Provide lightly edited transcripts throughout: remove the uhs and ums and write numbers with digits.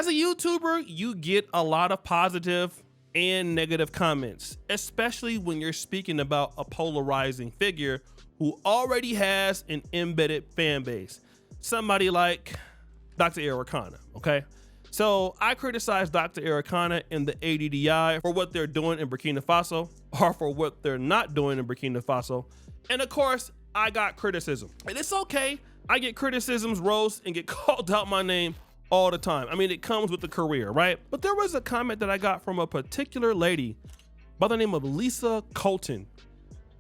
As a YouTuber, you get a lot of positive and negative comments, especially when you're speaking about a polarizing figure who already has an embedded fan base. Somebody like Dr. Arikana, okay? So I criticize Dr. Arikana and the ADDI for what they're doing in Burkina Faso, or for what they're not doing in Burkina Faso. And of course, I got criticism. And it's okay. I get criticisms, roast, and get called out my name all the time. I mean, it comes with the career, right? But there was a comment that I got from a particular lady by the name of Lisa Colton.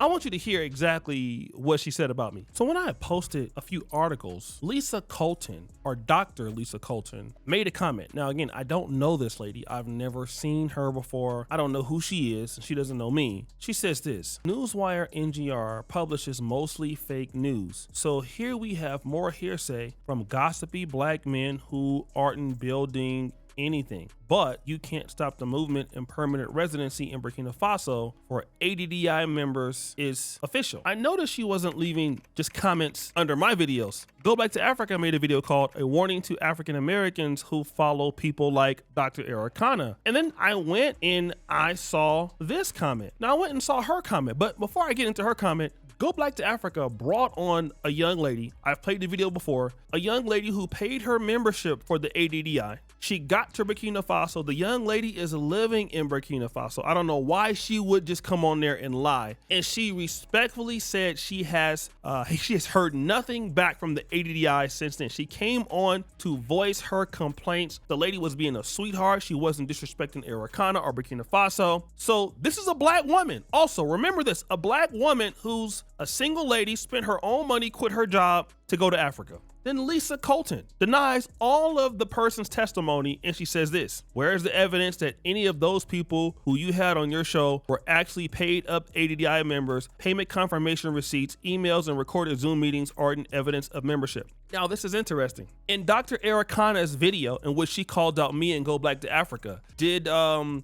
I want you to hear exactly what she said about me. So when I posted a few articles, Lisa Colton, or Dr. Lisa Colton, made a comment. Now again, I don't know this lady. I've never seen her before. I don't know who she is, and she doesn't know me. She says this: Newswire NGR publishes mostly fake news. So here we have more hearsay from gossipy black men who aren't building anything. But you can't stop the movement and permanent residency in Burkina Faso for ADDI members is official. I noticed she wasn't leaving just comments under my videos. Go Back to Africa made a video called A Warning to African Americans Who Follow People Like Dr. Arikana. And then I went and I saw this comment. Now I went and saw her comment, but before I get into her comment, Go Black to Africa brought on a young lady. I've played the video before. A young lady who paid her membership for the ADDI. She got to Burkina Faso. The young lady is living in Burkina Faso. I don't know why she would just come on there and lie. And she respectfully said she has heard nothing back from the ADDI since then. She came on to voice her complaints. The lady was being a sweetheart. She wasn't disrespecting Arikana or Burkina Faso. So this is a black woman. Also, remember this, a black woman who's a single lady, spent her own money, quit her job to go to Africa. Then Lisa Colton denies all of the person's testimony, and she says this: where is the evidence that any of those people who you had on your show were actually paid up ADDI members? Payment confirmation receipts, emails, and recorded Zoom meetings aren't evidence of membership. Now, this is interesting. In Dr. Arikana's video, in which she called out me and Go Black to Africa, did Dr.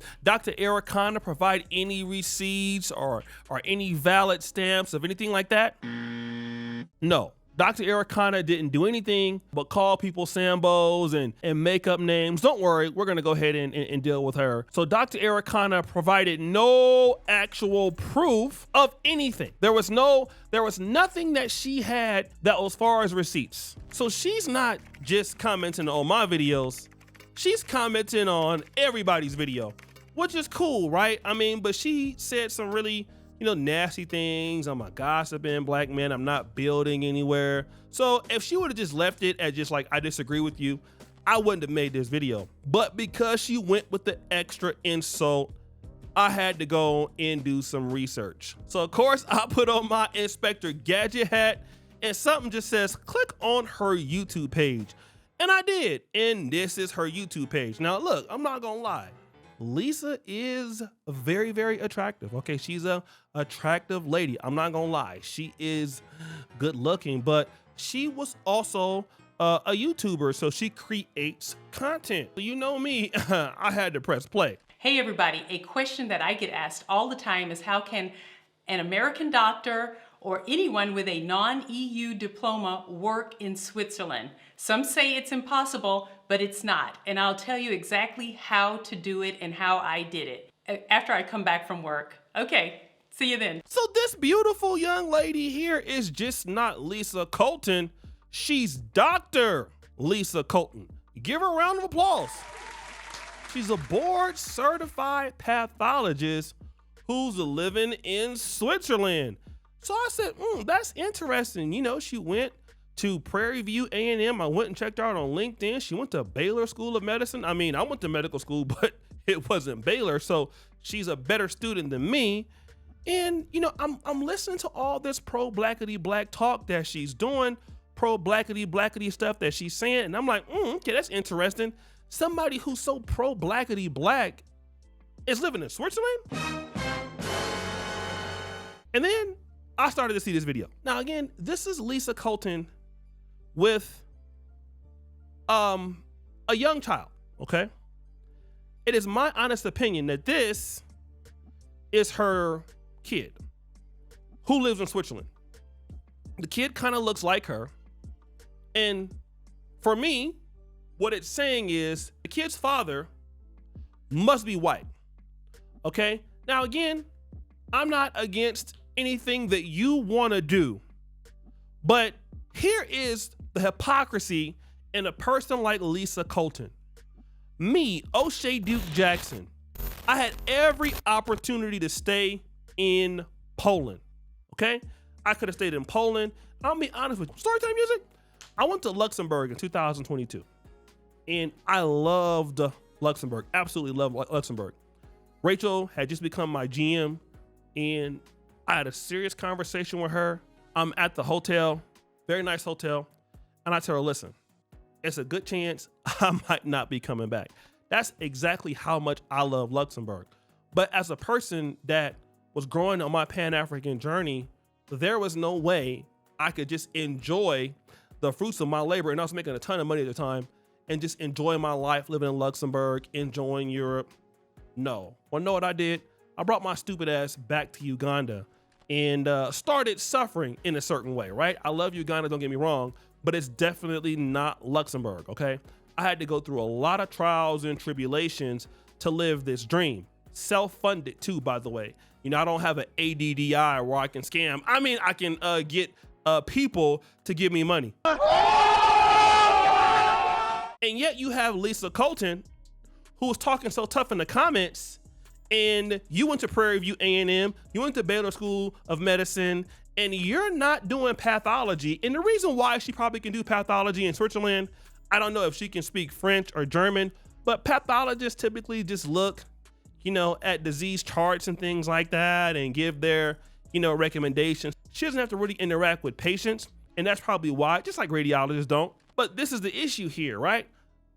Arikana provide any receipts or any valid stamps of anything like that? No. Dr. Arikana didn't do anything but call people Sambos and make up names. Don't worry, we're gonna go ahead and deal with her. So Dr. Arikana provided no actual proof of anything. There was nothing that she had that was as far as receipts. So she's not just commenting on my videos, she's commenting on everybody's video, which is cool, right? I mean, but she said some really nasty things. I'm a gossiping black man. I'm not building anywhere. So if she would have just left it as just like, I disagree with you, I wouldn't have made this video. But because she went with the extra insult, I had to go and do some research. So of course I put on my Inspector Gadget hat, and something just says, click on her YouTube page. And I did. And this is her YouTube page. Now look, I'm not gonna lie. Lisa is very, very attractive. Okay, she's a attractive lady. I'm not gonna lie. She is good looking, but she was also a YouTuber, so she creates content. You know me, I had to press play. Hey everybody, a question that I get asked all the time is how can an American doctor or anyone with a non-EU diploma work in Switzerland? Some say it's impossible, but it's not. And I'll tell you exactly how to do it and how I did it after I come back from work. Okay, see you then. So this beautiful young lady here is just not Lisa Colton. She's Dr. Lisa Colton. Give her a round of applause. She's a board certified pathologist who's living in Switzerland. So I said, that's interesting. She went to Prairie View A&M. I went and checked her out on LinkedIn. She went to Baylor School of Medicine. I mean, I went to medical school, but it wasn't Baylor. So she's a better student than me. And, I'm listening to all this pro-blackity black talk that she's doing, pro-blackity blackity stuff that she's saying. And I'm like, okay, that's interesting. Somebody who's so pro-blackity black is living in Switzerland? And then I started to see this video. Now again, this is Lisa Colton with a young child, okay? It is my honest opinion that this is her kid who lives in Switzerland. The kid kind of looks like her. And for me, what it's saying is the kid's father must be white. Okay? Now again, I'm not against anything that you want to do, but here is the hypocrisy in a person like Lisa Colton. Me, O'Shea Duke Jackson, I had every opportunity to stay in Poland, okay? I could have stayed in Poland. I'll be honest with you, storytime music, I went to Luxembourg in 2022, and I loved Luxembourg, absolutely loved Luxembourg. Rachel had just become my GM, and I had a serious conversation with her. I'm at the hotel, very nice hotel, and I tell her, listen, it's a good chance I might not be coming back. That's exactly how much I love Luxembourg. But as a person that was growing on my Pan-African journey, there was no way I could just enjoy the fruits of my labor, and I was making a ton of money at the time, and just enjoy my life living in Luxembourg, enjoying Europe. No. Well, know what I did? I brought my stupid ass back to Uganda and started suffering in a certain way, right? I love Uganda, don't get me wrong, but it's definitely not Luxembourg, okay? I had to go through a lot of trials and tribulations to live this dream. Self-funded too, by the way. You know, I don't have an ADDI where I can scam. I mean, I can get people to give me money. And yet you have Lisa Colton, who was talking so tough in the comments, and you went to Prairie View A&M, you went to Baylor School of Medicine, and you're not doing pathology. And the reason why she probably can do pathology in Switzerland, I don't know if she can speak French or German, but pathologists typically just look, you know, at disease charts and things like that and give their, you know, recommendations. She doesn't have to really interact with patients, and that's probably why, just like radiologists don't. But this is the issue here, right?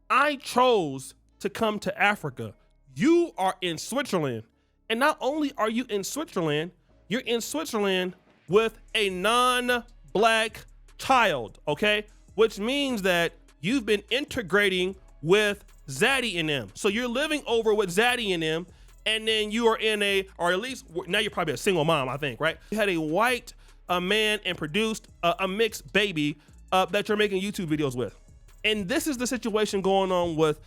I chose to come to Africa. You are in Switzerland. And not only are you in Switzerland, you're in Switzerland with a non-black child, okay? Which means that you've been integrating with Zatty and them. So you're living over with Zatty and them, and then you are in a, or at least now you're probably a single mom, I think, right? You had a white man and produced a mixed baby that you're making YouTube videos with. And this is the situation going on with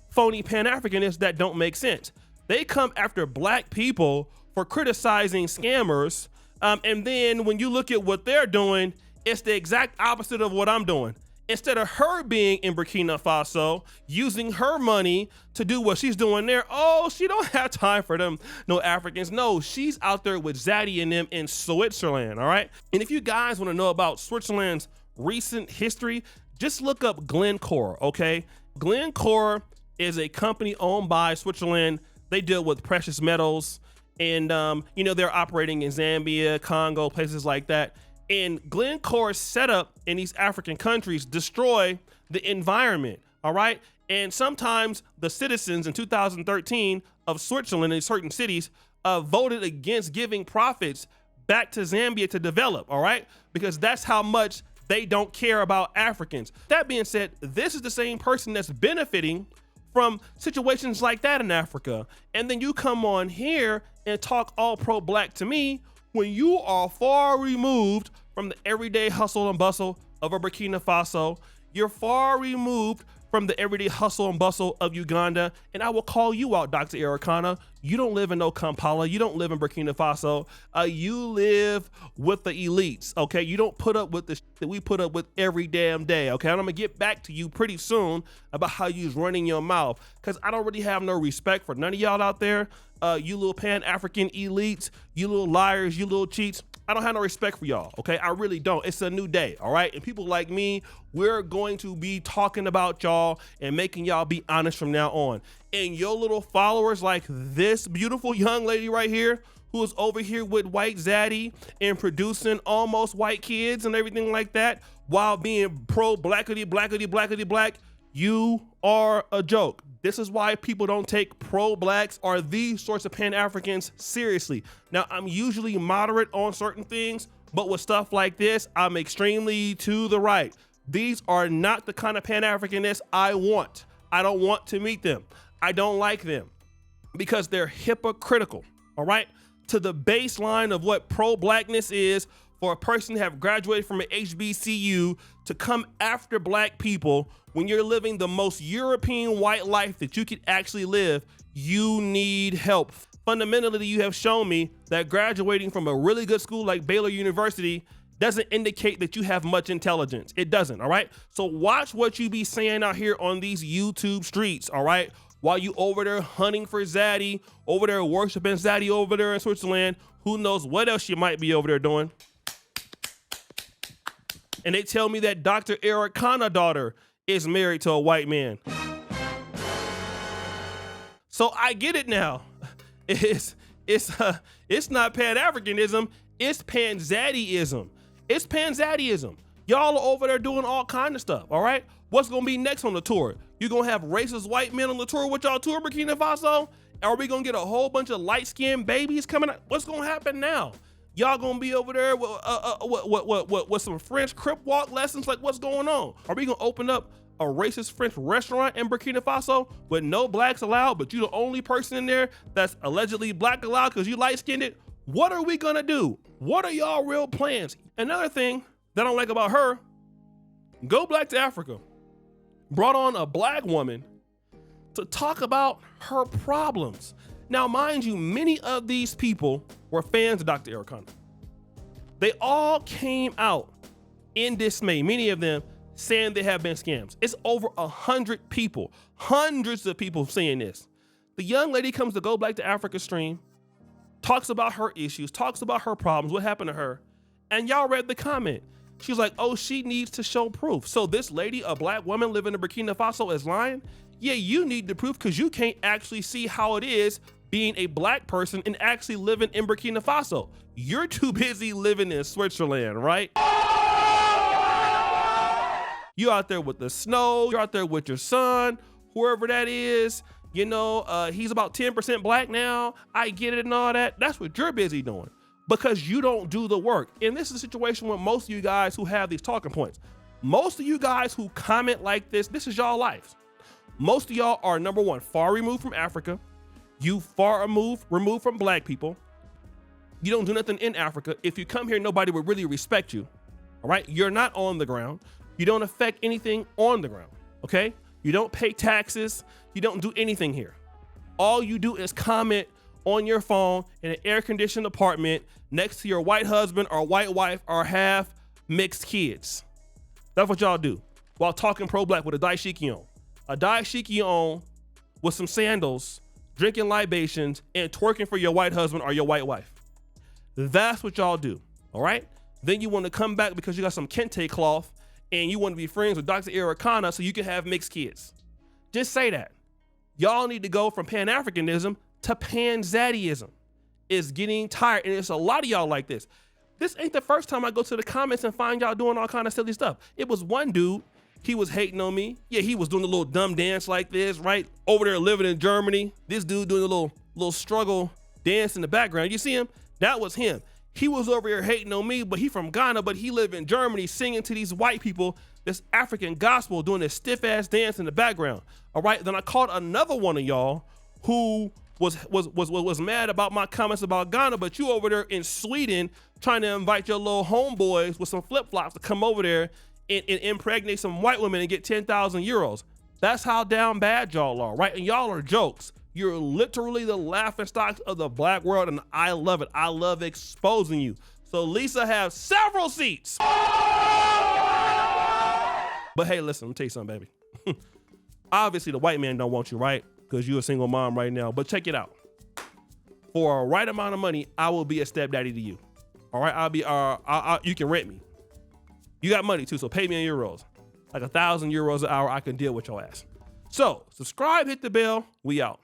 phony Pan-Africanists that don't make sense. They come after black people for criticizing scammers. And then when you look at what they're doing, it's the exact opposite of what I'm doing. Instead of her being in Burkina Faso, using her money to do what she's doing there, oh, she don't have time for them, no Africans. No, she's out there with Zaddy and them in Switzerland, all right? And if you guys want to know about Switzerland's recent history, just look up Glencore, okay? Glencore is a company owned by Switzerland. They deal with precious metals, and you know, they're operating in Zambia, Congo, places like that. And Glencore's setup in these African countries destroy the environment, all right? And sometimes the citizens in 2013 of Switzerland in certain cities voted against giving profits back to Zambia to develop, all right? Because that's how much they don't care about Africans. That being said, this is the same person that's benefiting from situations like that in Africa. And then you come on here and talk all pro-black to me when you are far removed from the everyday hustle and bustle of a Burkina Faso. You're far removed from the everyday hustle and bustle of Uganda. And I will call you out, Dr. Arikana. You don't live in no Kampala. You don't live in Burkina Faso. You live with the elites, okay? You don't put up with the shit that we put up with every damn day, okay? And I'm gonna get back to you pretty soon about how you's running your mouth, because I don't really have no respect for none of y'all out there. You little Pan-African elites, you little liars, you little cheats. I don't have no respect for y'all, okay? I really don't. It's a new day, all right? And people like me, we're going to be talking about y'all and making y'all be honest from now on. And your little followers like this beautiful young lady right here, who is over here with white Zaddy and producing almost white kids and everything like that, while being pro-blackity, blackity, blackity, black, you are a joke. This is why people don't take pro-blacks or these sorts of Pan-Africans seriously. Now, I'm usually moderate on certain things, but with stuff like this, I'm extremely to the right. These are not the kind of Pan-Africanists I want. I don't want to meet them. I don't like them because they're hypocritical, all right? To the baseline of what pro-blackness is for a person to have graduated from an HBCU to come after black people when you're living the most European white life that you could actually live. You need help. Fundamentally, you have shown me that graduating from a really good school like Baylor University doesn't indicate that you have much intelligence. It doesn't, all right? So watch what you be saying out here on these YouTube streets, all right? While you over there hunting for Zatty, over there worshiping Zatty over there in Switzerland, who knows what else you might be over there doing. And they tell me that Dr. Arikana daughter is married to a white man. So I get it now. It's not Pan-Africanism, it's Pan-Zaddyism. It's Pan-Zaddyism. Y'all are over there doing all kind of stuff, all right? What's gonna be next on the tour? You gonna have racist white men on the tour with y'all tour Burkina Faso? Are we gonna get a whole bunch of light-skinned babies coming out? What's gonna happen now? Y'all gonna be over there with some French crip walk lessons? Like, what's going on? Are we gonna open up a racist French restaurant in Burkina Faso with no blacks allowed, but you the only person in there that's allegedly black allowed because you light-skinned? What are we gonna do? What are y'all real plans? Another thing that I don't like about her, Go Black to Africa brought on a black woman to talk about her problems. Now, mind you, many of these people were fans of Dr. Arikana. They all came out in dismay, many of them saying they have been scams. It's over 100 people, hundreds of people saying this. The young lady comes to Go Black to Africa stream, talks about her issues, talks about her problems, what happened to her, and y'all read the comment. She's like, oh, she needs to show proof. So this lady, a black woman living in Burkina Faso, is lying? Yeah, you need the proof because you can't actually see how it is being a black person and actually living in Burkina Faso. You're too busy living in Switzerland, right? You out there with the snow, you're out there with your son, whoever that is, you know, he's about 10% black now, I get it and all that. That's what you're busy doing because you don't do the work. And this is a situation with most of you guys who have these talking points. Most of you guys who comment like this is y'all lives. Most of y'all are, number one, far removed from Africa. You far removed from black people. You don't do nothing in Africa. If you come here, nobody would really respect you, all right? You're not on the ground. You don't affect anything on the ground, okay? You don't pay taxes. You don't do anything here. All you do is comment on your phone in an air-conditioned apartment next to your white husband or white wife or half mixed kids. That's what y'all do while talking pro-black with a dashiki on. A dashiki on with some sandals, drinking libations, and twerking for your white husband or your white wife. That's what y'all do, all right? Then you want to come back because you got some kente cloth and you want to be friends with Dr. Arikana so you can have mixed kids. Just say that. Y'all need to go from Pan-Africanism to Pan-Zaddyism. It's getting tired, and it's a lot of y'all like this. This ain't the first time I go to the comments and find y'all doing all kind of silly stuff. It was one dude, he was hating on me. Yeah, he was doing a little dumb dance like this, right? Over there living in Germany. This dude doing a little struggle dance in the background. You see him? That was him. He was over here hating on me, but he from Ghana, but he live in Germany singing to these white people this African gospel, doing this stiff ass dance in the background. All right. Then I called another one of y'all who was mad about my comments about Ghana, but you over there in Sweden trying to invite your little homeboys with some flip-flops to come over there and impregnate some white women and get 10,000 euros. That's how down bad y'all are, right? And y'all are jokes. You're literally the laughingstocks of the black world, and I love it. I love exposing you. So Lisa has several seats. But hey, listen, let me tell you something, baby. Obviously, the white man don't want you, right? Because you're a single mom right now. But check it out. For a right amount of money, I will be a stepdaddy to you. All right, I'll be. You can rent me. You got money too, so pay me in euros. Like 1,000 euros an hour, I can deal with your ass. So subscribe, hit the bell. We out.